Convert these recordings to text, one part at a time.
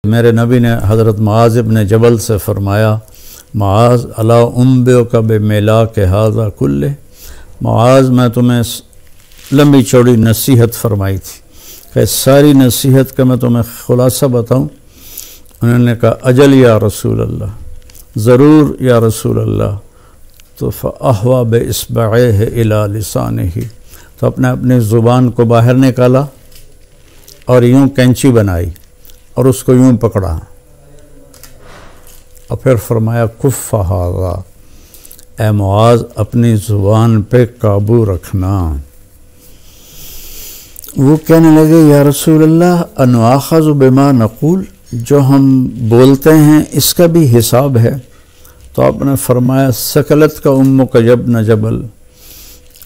میرے نبی نے حضرت معاذ ابن جبل سے فرمایا، معاذ الا انبئک بملاک ھذا کلہ، معاذ میں تمہیں لمبی چوڑی نصیحت فرمائی تھی کہ ساری نصیحت کا میں تمہیں خلاصہ بتاؤں؟ انہوں نے کہا اجل یا رسول اللہ، ضرور یا رسول اللہ۔ تو فاحوا باصبعیہ الی لسانہ، تو اپنی زبان کو باہر نکالا اور یوں کینچی بنائی اور اس کو یوں پکڑا اور پھر فرمایا کف ھذا، اے معاذ اپنی زبان پہ قابو رکھنا۔ وہ کہنے لگے یا رسول اللہ انؤاخذ بما نقول، جو ہم بولتے ہیں اس کا بھی حساب ہے؟ تو آپ نے فرمایا سکلت کا امک یبن جبل،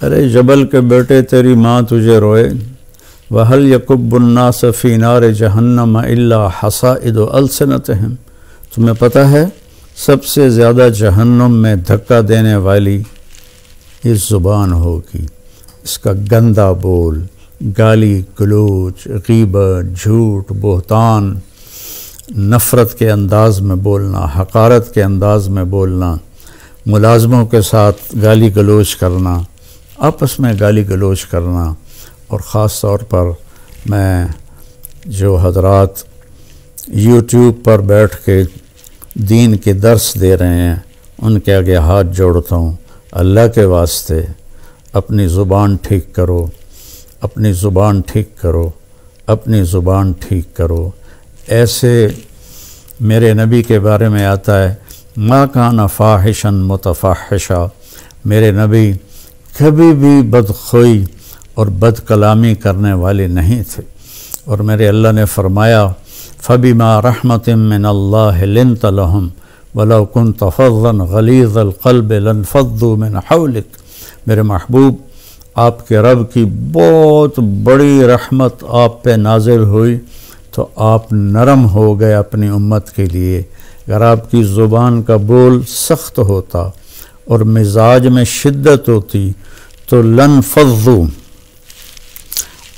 ارے جبل کے بیٹے تیری ماں تجھے روئے۔ وَهَلْ يَكُبُّ النَّاسَ فِي نَارِ جَهَنَّمَ إِلَّا حَصَائِدُ أَلْسِنَتِهِمْ، تمہیں پتہ ہے سب سے زیادہ جہنم میں دھکا دینے والی یہ زبان ہوگی، اس کا گندا بول، گالی گلوچ، غیبت، جھوٹ، بہتان، نفرت کے انداز میں بولنا، حقارت کے انداز میں بولنا، ملازموں کے ساتھ گالی گلوچ کرنا، آپس میں گالی گلوچ کرنا، اور خاص طور پر میں جو حضرات یوٹیوب پر بیٹھ کے دین کے درس دے رہے ہیں ان کے آگے ہاتھ جوڑتا ہوں، اللہ کے واسطے اپنی زبان ٹھیک کرو، اپنی زبان ٹھیک کرو، اپنی زبان ٹھیک کرو۔ ایسے میرے نبی کے بارے میں آتا ہے ما کان فاحشا متفحشا، میرے نبی کبھی بھی بدخوئی اور بد کلامی کرنے والے نہیں تھے، اور میرے اللہ نے فرمایا فَبِمَا رَحْمَةٍ مِّنَ اللَّهِ لِنْتَ لَهُمْ وَلَوْ كُنْتَ فَظًّا غَلِيظَ الْقَلْبِ لَانفَضُّوا مِنْ حَوْلِكَ، میرے محبوب آپ کے رب کی بہت بڑی رحمت آپ پہ نازل ہوئی تو آپ نرم ہو گئے اپنی امت کے لیے۔ اگر آپ کی زبان کا بول سخت ہوتا اور مزاج میں شدت ہوتی تو لانفضوا،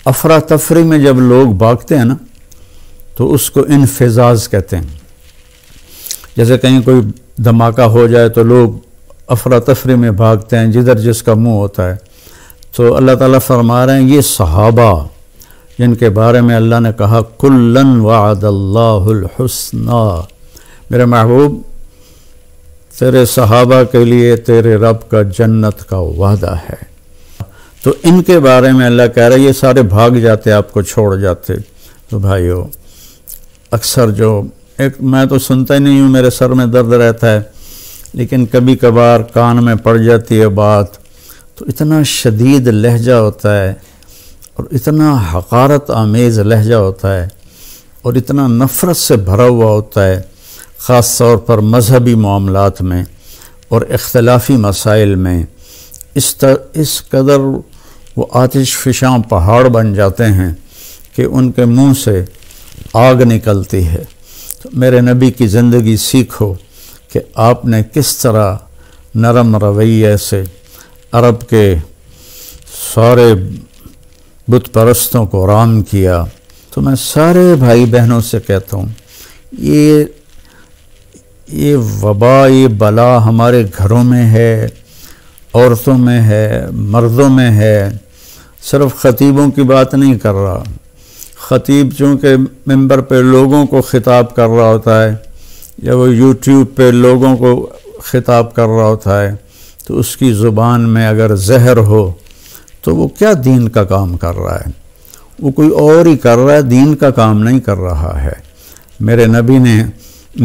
افراتفری میں جب لوگ بھاگتے ہیں نا تو اس کو انفزاز کہتے ہیں، جیسے کہیں کوئی دھماکہ ہو جائے تو لوگ افراتفری میں بھاگتے ہیں جدھر جس کا منہ ہوتا ہے۔ تو اللہ تعالیٰ فرما رہے ہیں یہ صحابہ جن کے بارے میں اللہ نے کہا کُلًّا وعد اللہ الحسنی، میرے محبوب تیرے صحابہ کے لیے تیرے رب کا جنت کا وعدہ ہے۔ تو ان کے بارے میں اللہ کہہ رہا ہے یہ سارے بھاگ جاتے آپ کو چھوڑ جاتے۔ تو بھائیو اکثر جو میں تو سنتا ہی نہیں ہوں، میرے سر میں درد رہتا ہے، لیکن کبھی کبھار کان میں پڑ جاتی ہے بات تو اتنا شدید لہجہ ہوتا ہے اور اتنا حقارت آمیز لہجہ ہوتا ہے اور اتنا نفرت سے بھرا ہوا ہوتا ہے، خاص طور پر مذہبی معاملات میں اور اختلافی مسائل میں اس قدر وہ آتش فشاں پہاڑ بن جاتے ہیں کہ ان کے منہ سے آگ نکلتی ہے۔ تو میرے نبی کی زندگی سیکھو کہ آپ نے کس طرح نرم رویے سے عرب کے سارے بت پرستوں کو رام کیا۔ تو میں سارے بھائی بہنوں سے کہتا ہوں یہ وبا، یہ بلا ہمارے گھروں میں ہے، عورتوں میں ہے، مردوں میں ہے۔ صرف خطیبوں کی بات نہیں کر رہا، خطیب چونکہ ممبر پہ لوگوں کو خطاب کر رہا ہوتا ہے یا وہ یوٹیوب پہ لوگوں کو خطاب کر رہا ہوتا ہے تو اس کی زبان میں اگر زہر ہو تو وہ کیا دین کا کام کر رہا ہے؟ وہ کوئی اور ہی کر رہا ہے، دین کا کام نہیں کر رہا ہے۔ میرے نبی نے،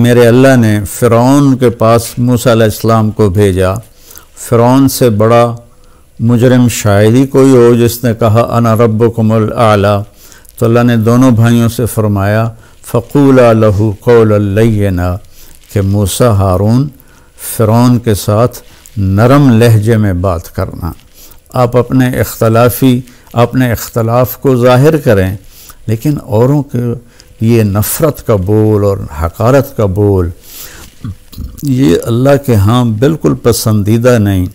میرے اللہ نے فرعون کے پاس موسیٰ علیہ السلام کو بھیجا۔ فرعون سے بڑا مجرم شاید ہی کوئی ہو جس نے کہا انا ربکم الاعلی۔ تو اللہ نے دونوں بھائیوں سے فرمایا فقولا لہ قولا لینا، کہ موسیٰ ہارون فرعون کے ساتھ نرم لہجے میں بات کرنا۔ آپ اپنے اختلاف کو ظاہر کریں، لیکن اوروں کے یہ نفرت کا بول اور حقارت کا بول یہ اللہ کے ہاں بالکل پسندیدہ نہیں،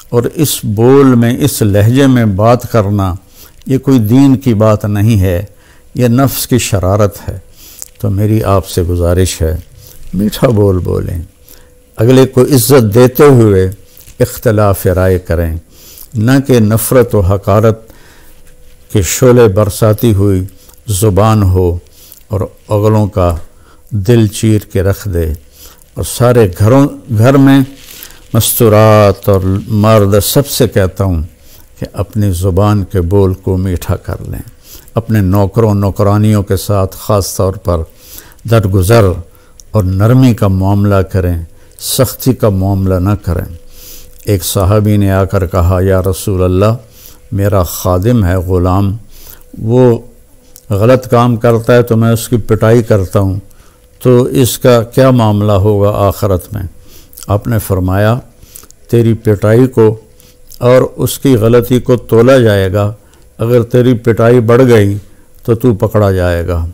اور اس بول میں، اس لہجے میں بات کرنا یہ کوئی دین کی بات نہیں ہے، یہ نفس کی شرارت ہے۔ تو میری آپ سے گزارش ہے میٹھا بول بولیں، اگلے کو عزت دیتے ہوئے اختلاف رائے کریں، نہ کہ نفرت و حقارت کے شعلے برساتی ہوئی زبان ہو اور اگلوں کا دل چیر کے رکھ دے۔ اور سارے گھر میں مستورات اور مرد سب سے کہتا ہوں کہ اپنی زبان کے بول کو میٹھا کر لیں، اپنے نوکروں نوکرانیوں کے ساتھ خاص طور پر درگزر اور نرمی کا معاملہ کریں، سختی کا معاملہ نہ کریں۔ ایک صحابی نے آ کر کہا، یا رسول اللہ، میرا خادم ہے، غلام، وہ غلط کام کرتا ہے تو میں اس کی پٹائی کرتا ہوں، تو اس کا کیا معاملہ ہوگا آخرت میں؟ آپ نے فرمایا، تیری پٹائی کو اور اس کی غلطی کو تولا جائے گا، اگر تیری پٹائی بڑھ گئی تو تو پکڑا جائے گا۔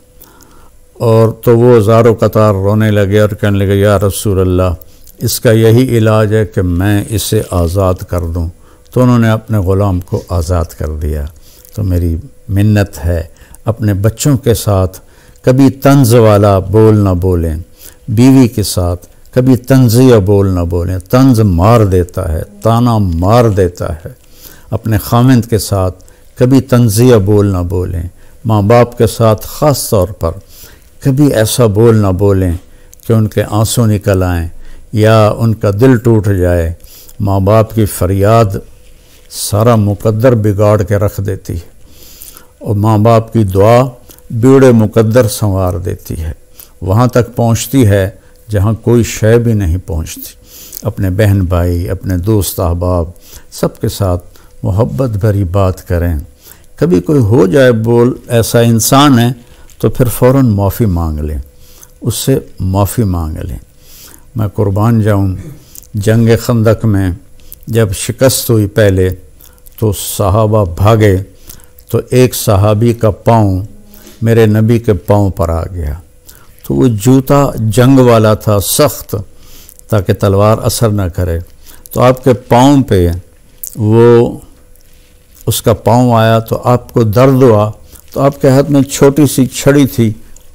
اور تو وہ زار و قطار رونے لگے اور کہنے لگے، یا رسول اللہ، اس کا یہی علاج ہے کہ میں اسے آزاد کر دوں۔ تو انہوں نے اپنے غلام کو آزاد کر دیا۔ تو میری منت ہے، اپنے بچوں کے ساتھ کبھی طنز والا بول نہ بولیں، بیوی کے ساتھ کبھی طنزیہ بول نہ بولیں، طنز مار دیتا ہے، تانا مار دیتا ہے۔ اپنے خامند کے ساتھ کبھی طنزیہ بول نہ بولیں، ماں باپ کے ساتھ خاص طور پر کبھی ایسا بول نہ بولیں کہ ان کے آنسو نکل آئیں یا ان کا دل ٹوٹ جائے۔ ماں باپ کی فریاد سارا مقدر بگاڑ کے رکھ دیتی ہے، اور ماں باپ کی دعا بیڑے مقدر سنوار دیتی ہے، وہاں تک پہنچتی ہے جہاں کوئی شے بھی نہیں پہنچتی۔ اپنے بہن بھائی، اپنے دوست احباب سب کے ساتھ محبت بھری بات کریں۔ کبھی کوئی ہو جائے بول ایسا انسان ہے تو پھر فوراً معافی مانگ لیں، اس سے معافی مانگ لیں۔ میں قربان جاؤں، جنگ خندق میں جب شکست ہوئی پہلے تو صحابہ بھاگے، تو ایک صحابی کا پاؤں میرے نبی کے پاؤں پر آ گیا، تو وہ جوتا جنگ والا تھا، سخت، تاکہ تلوار اثر نہ کرے، تو آپ کے پاؤں پہ وہ اس کا پاؤں آیا تو آپ کو درد ہوا، تو آپ کے ہاتھ میں چھوٹی سی چھڑی تھی،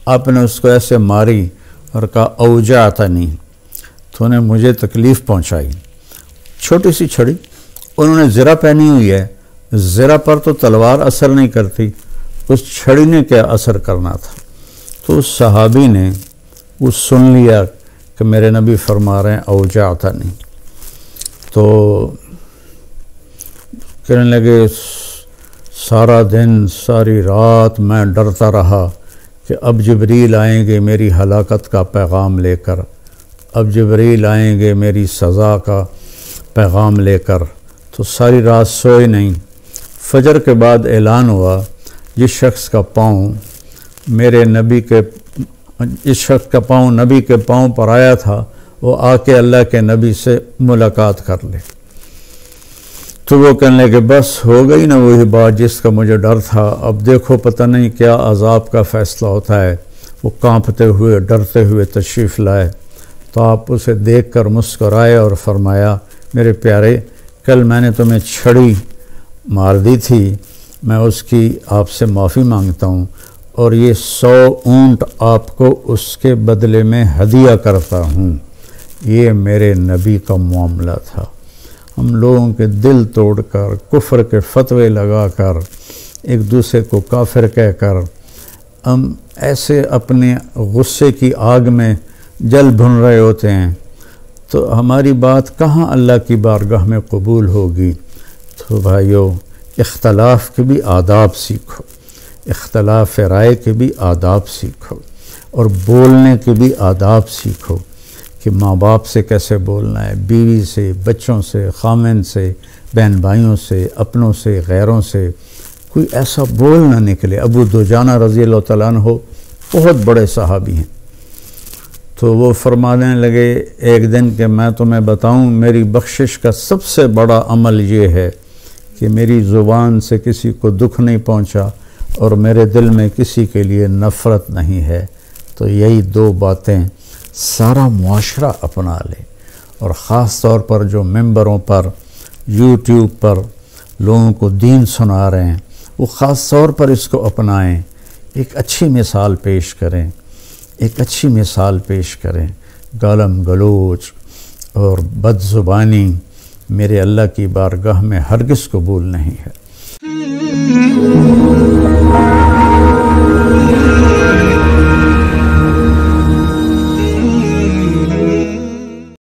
آپ نے اس کو ایسے ماری اور کہا، اوجعتنی، تو انہیں مجھے تکلیف پہنچائی۔ چھوٹی سی چھڑی، انہوں نے زرہ پہنی ہوئی ہے، زرہ پر تو تلوار اثر نہیں کرتی، اس چھڑی نے کیا اثر کرنا تھا۔ تو اس صحابی نے وہ سن لیا کہ میرے نبی فرما رہے ہیں اوجعتنی، تو کہنے لگے، سارا دن ساری رات میں ڈرتا رہا کہ اب جبریل آئیں گے میری ہلاکت کا پیغام لے کر، اب جبریل آئیں گے میری سزا کا پیغام لے کر، تو ساری رات سوئے نہیں۔ فجر کے بعد اعلان ہوا، جس شخص کا پاؤں میرے نبی کے اس شخص کا پاؤں نبی کے پاؤں پر آیا تھا، وہ آ کے اللہ کے نبی سے ملاقات کر لے۔ تو وہ کہنے لگے، بس ہو گئی نا وہی بات جس کا مجھے ڈر تھا، اب دیکھو پتہ نہیں کیا عذاب کا فیصلہ ہوتا ہے۔ وہ کانپتے ہوئے ڈرتے ہوئے تشریف لائے، تو آپ اسے دیکھ کر مسکرائے اور فرمایا، میرے پیارے، کل میں نے تمہیں چھڑی مار دی تھی، میں اس کی آپ سے معافی مانگتا ہوں، اور یہ 100 اونٹ آپ کو اس کے بدلے میں ہدیہ کرتا ہوں۔ یہ میرے نبی کا معاملہ تھا۔ ہم لوگوں کے دل توڑ کر، کفر کے فتوے لگا کر، ایک دوسرے کو کافر کہہ کر، ہم ایسے اپنے غصے کی آگ میں جل بھن رہے ہوتے ہیں، تو ہماری بات کہاں اللہ کی بارگاہ میں قبول ہوگی۔ تو بھائیو، اختلاف کے بھی آداب سیکھو، اختلاف رائے کے بھی آداب سیکھو، اور بولنے کے بھی آداب سیکھو کہ ماں باپ سے کیسے بولنا ہے، بیوی سے، بچوں سے، خامند سے، بہن بھائیوں سے، اپنوں سے، غیروں سے، کوئی ایسا بول نہ نکلے۔ ابو دجانہ رضی اللہ تعالیٰ عنہ بہت بڑے صحابی ہیں، تو وہ فرمانے لگے ایک دن کہ میں تمہیں بتاؤں، میری بخشش کا سب سے بڑا عمل یہ ہے کہ میری زبان سے کسی کو دکھ نہیں پہنچا اور میرے دل میں کسی کے لیے نفرت نہیں ہے۔ تو یہی 2 باتیں سارا معاشرہ اپنا لے، اور خاص طور پر جو ممبروں پر، یوٹیوب پر لوگوں کو دین سنا رہے ہیں، وہ خاص طور پر اس کو اپنائیں، ایک اچھی مثال پیش کریں۔ ایک اچھی مثال پیش کریں. گالم گلوچ اور بد زبانی میرے اللہ کی بارگاہ میں ہرگز قبول نہیں ہے.